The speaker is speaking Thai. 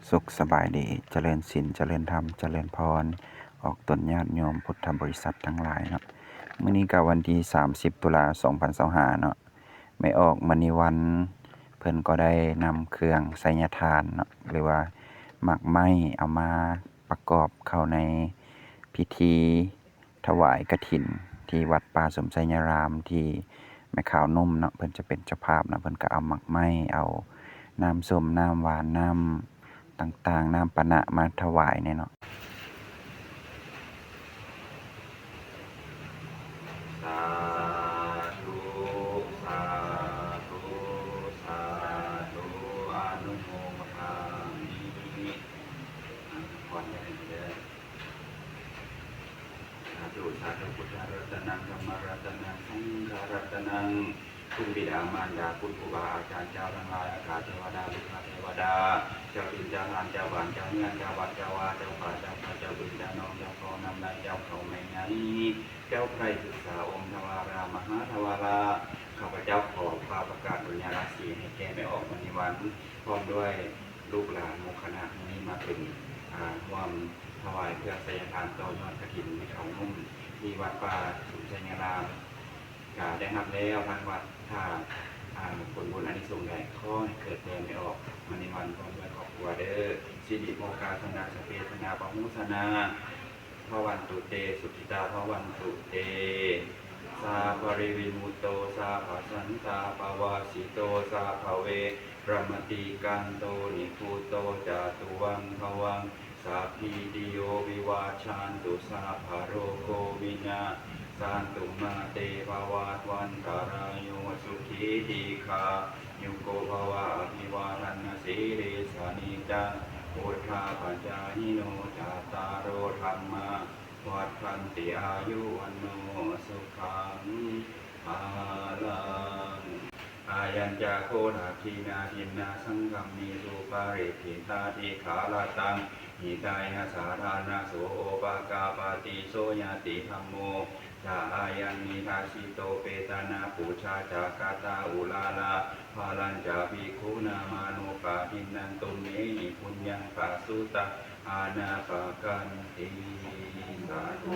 สุขสบายดีเจริญศีลเจริญธรรมเจริญพรออกตนญาติโยมพุทธบริษัททั้งหลายเนาะมื้อนี้ก็วันที่30ตุลา2025เนาะไม่ออกมณีวันเพิ่นก็ได้นำเครื่องไสยทานเนาะหรือว่าหมากไม้เอามาประกอบเข้าในพิธีถวายกฐินที่วัดป่าสมไสยรามที่แม่ขาวนุ่มเนาะเพิ่นจะเป็นเจ้าภาพเนาะเพิ่นก็เอาหมากไม้เอาน้ำส้มน้ำหวานน้ำต่างๆน้ำปะนะมาถวายเนี่ยเนาะสาธุสาธุสาธุอนุโมทามิก่อนจะเดินสาธุสาธุพุทธรัตนังธรรมรัตนังสังฆรัตนังคุณบิดามารดาคุณครูบาอาจารย์เจ้าทั้งหลายอาคาเทวดาลูกเทวดาเจ้าอินเจ้าลานเจ้าหวานเจ้าเงื่อนเจ้าวัดเจ้าวาเจ้าป่าเจ้าเขาเจ้าบึงเจ้าน้องเจ้าพ่อนำนายเจ้าเขาแม่ไงเจ้าไพรศึกษาองค์ทวารามหาทวาราข้าพเจ้าขอพาประกาศบุญญาราศีให้แก่ไม่ออกวันวันพร้อมด้วยลูกหลานโมคณะนี้มาเป็นร่วมถวายเพื่อไสยทานต่อยอดกฐินในเขานุ่มที่วัดป่าสุมไสยรามกาได้นับแล้วทางวัดถ้าผลบุญอานิสงส์ใดข้อให้เกิดแก่ไม่ออกวันนี้วันพร้อมด้วยครอบครัวเด้อสิริโมกาธนาสเปธนาปมุสนาพระวันตุเตสุขิตาพระวันตุเตสาปริวิมุตโตสาภสันตาปวาสิโตสาภเวรมติกันโตนิพุโตจาตุวังภวังสัพพิติโยวิวาชันตุสาภโรโควินาสันตุมาเตภวัตวันตารายโยสุขีทีคายุโกภวะอภิวาทนาสีริสานิจังพุทธาปัญจายิโนจาตารโอธรรมาวัฏันติอายุวันโนสุขังภาลังอายัญจาโคนาทีนาทินนาสังกัมมีสุปาริถิตาทิขาลาตังหิตายนาสาธานาโสโอปากาปาติโสยติธัมโมจาอายันนิทาสิโตเปตานาปูชาจากาตาอุลาลาภาลัญจาภิกขุนามานุปาทินันตุเมหิปุญญังปาสุตาอานาปากันติสาธุ